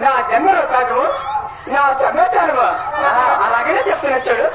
నా జన్మలో కాదు నా సమాచారము అలాగనే చెప్తున్నచ్చాడు.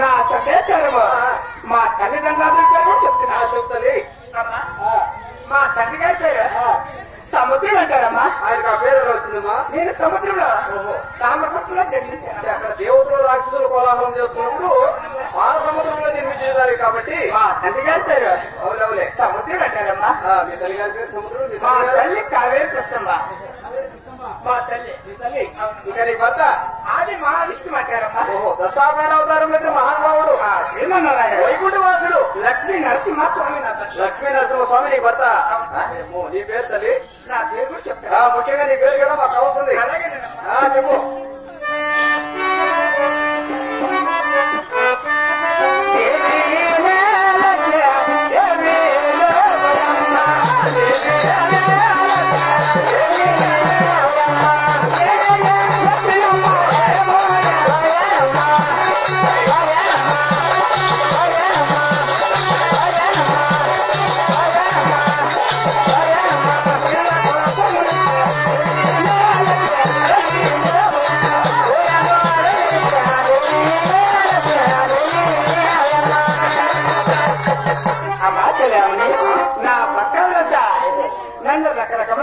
నా సమాచారము మా తల్లిదండ్రుల పేరు చెప్తున్నా. చెప్తాలి. మా తండ్రి గారి పేరు సముద్రం అంటారమ్మా. ఆయనకు ఆ పేరు వచ్చిందమ్మా. నేను సముద్రంలో తామరపత్రంలో జన్మించాను. అక్కడ దేవతలు రాక్షసులు కోలాహలం చేస్తున్నప్పుడు పాల సముద్రంలో జన్మించేదారు కాబట్టి మా తండ్రి గారి పేరు అవులవులే సముద్రం అంటారమ్మా. మీ తల్లి గారి పేరు సముద్రం. మా తల్లి కావేరి కృష్ణమ్మ. మా తల్లి ఇంకా నీ భర్త ఆది మహావిష్ణు అంటారమ్మా. ఓహో దశావతార అవతారం అయితే మహానుభావుడు శ్రీమన్నారాయణ వైకుంఠవాసుడు లక్ష్మీ నరసింహస్వామి. లక్ష్మీ నరసింహస్వామి నీ భర్త. నీ పేరు తల్లి నా పేరు కూడా చెప్తాను. ముఖ్యంగా నీ పేరు కదా మాకు అవుతుంది. చెప్పు.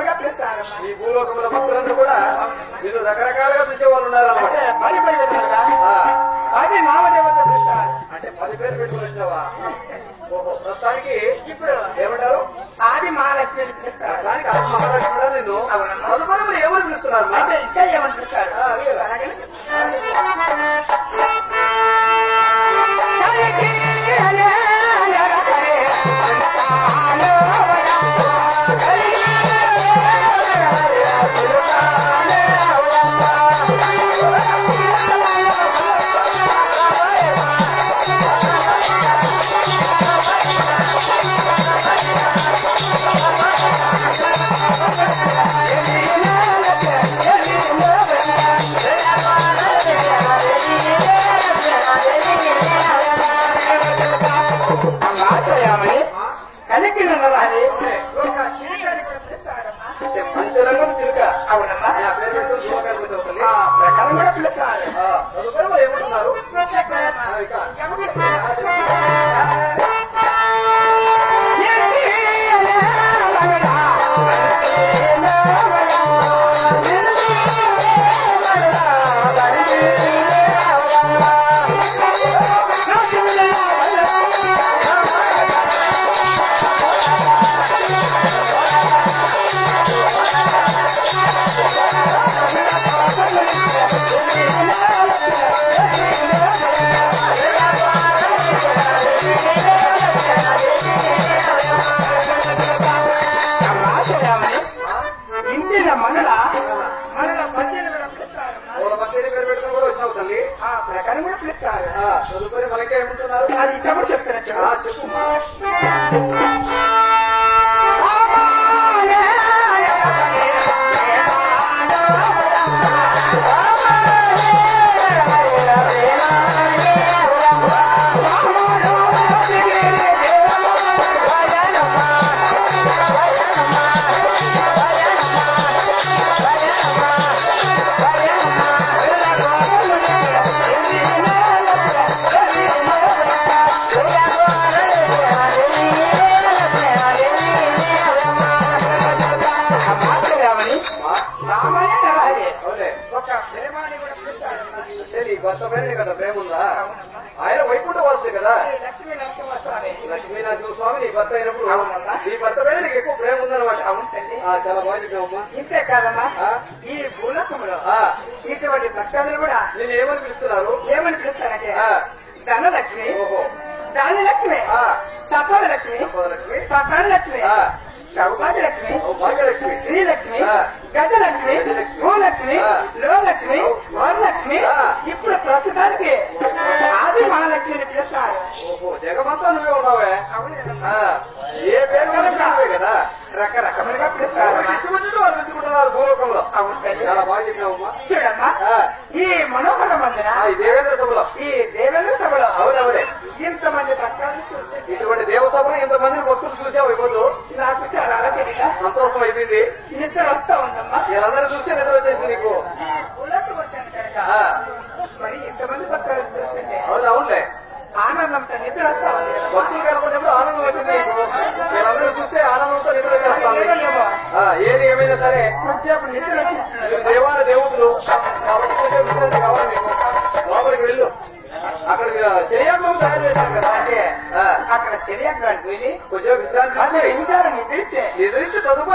రకరకాలుగా పిలుస్తారమ్మా. ఈ భూలోకంలో భక్తులందరూ కూడా మీరు రకరకాలుగా పిలిచేవాళ్ళు ఉన్నారన్నమాట. పది విధాలుగా అది నామదేవత పిలుస్తారు. అంటే 10 పేరు పెట్టుకుని వచ్చావా? ఓహో, ప్రస్తుతానికి ఇప్పుడు ఏమంటారు? ఆది మహాలక్ష్మి పిలుస్తారు. దానికి ఆత్మ మహాలక్ష్మి కూడా నిన్ను తదుపరి ఏమని పిలుస్తున్నారు? అంటే ఇంకా ఏమని పిలుస్తారు? అలాగే పంచరంగం చిలుక. అవునమ్మా. ఆ పేరు పెట్టుకుని భూలోకానికి వచ్చేవాళ్ళు. ప్రకారం కూడా పిలుస్తారు. తదుపరి వాళ్ళు ఏమంటున్నారు? ప్రకారం కూడా పిలుస్తారు. తదుపరి మనకే ఏమంటున్నారు? అది ఇక్కడ చెప్తారా? చెప్పు. కొత్త పేరు కదా ప్రేమ ఉందా? ఆయన వైకుంఠ వాసు కదా. లక్ష్మీ నరసింహస్వామి. లక్ష్మీ నరసింహస్వామి నీ భర్త అయినప్పుడు నీ భర్త పేరు నీకు ఎక్కువ ప్రేమ ఉందన్నమాట. చాలా బాగా చెప్పామమ్మా. ఇంతే కాదమ్మా, ఈ భూలోకంలో ఇటువంటి భక్తులు కూడా నేను ఏమని పిలుస్తున్నారు? ఏమని పిలుస్తారంటే ధనలక్ష్మి, ఓహో, ధాన్యలక్ష్మి, సఫలలక్ష్మి, సఫలలక్ష్మి, సౌభాగ్యలక్ష్మి, భాగ్యలక్ష్మి, శ్రీలక్ష్మి, గజలక్ష్మి, భూలక్ష్మి, లోలక్ష్మి, వరలక్ష్మి. ఇప్పుడు ప్రస్తుతానికి ఆది మహాలక్ష్మిని పిలుస్తారు. ఓహో, జగమంతా నువ్వే ఉన్నావే. ఏ పేరు నువ్వే కదా. రకరకములుగా పిలుస్తారు. వాళ్ళు వెతుకుంటున్నారు భూలోకంలో. చాలా బాగా చెప్పినావమ్మా. చూడమ్మా, ఈ మనోహర మందిర ఈ దేవేంద్ర సభలో, ఈ దేవేంద్ర సభలో అవునవునే ఇంతమంది భక్తులు చూస్తే ఇటువంటి దేవసభలో ఇంతమంది భక్తులు చూసావు. ఇవ్వదు, నాకు చాలా తెలియదా సంతోషం అయిపోయింది. నిద్ర వస్తా ఉందమ్మా. వీళ్ళందరూ చూస్తే నిద్ర వచ్చేసింది నీకు. ఉలకు వచ్చాను కనుక మరి ఇంతమంది భక్తులు చూస్తుంటే అవునవునులే, ఆనందంతో నిద్ర వస్తా ఉంది. భక్తులు కనుకున్నప్పుడు ఆనందం వచ్చింది నీకు. వీళ్ళందరూ చూస్తే ఆనందంతో నిద్ర వచ్చేస్తాను. ఏది ఏమైనా సరే కొంచెంసేపు నిద్ర వచ్చినట్టు మీరు దేవాల దేవుడు కాబట్టి కొంచెం విశ్రాంతి కావాలి మీకు. లోపలికి వెళ్ళు. అక్కడికి చెరియాత్మకం తయారు చేశారు కదా. అంటే అక్కడ చెరియగాడికి వెళ్ళి కొంచెం విశ్రాంతి అదే నిమిషాలు నిద్రించి నిద్రించి తదుపరి